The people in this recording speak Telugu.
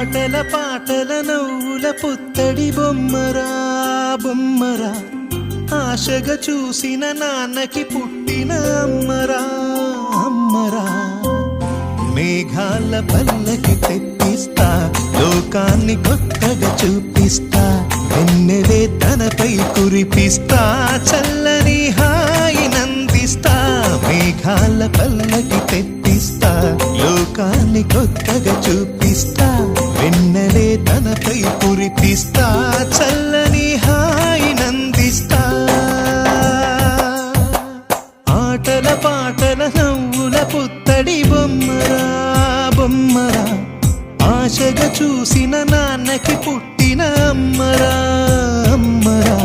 ఆటల పాటల నవ్వుల పుత్తడి బొమ్మరా బొమ్మరా, ఆశగా చూసిన నాన్నకి పుట్టిన అమ్మరా అమ్మరా. మేఘాల పల్లకి తెప్పిస్తా, లోకాన్ని కొత్తగా చూపిస్తా, వెన్నెలే తనపై కురిపిస్తా, చల్లని హాయి నందిస్తా. మేఘాల పల్లకి తెప్పిస్తా, లోకాన్ని కొత్తగా చూపిస్తా, వెన్నెలే తనపై కురిపిస్తా, చల్లని హాయి నందిస్తా. ఆటల పాటల నవ్వుల పుత్తడి బొమ్మరా బొమ్మరా, ఆశగా చూసిన నాన్నకి పుట్టిన అమ్మరా అమ్మరా.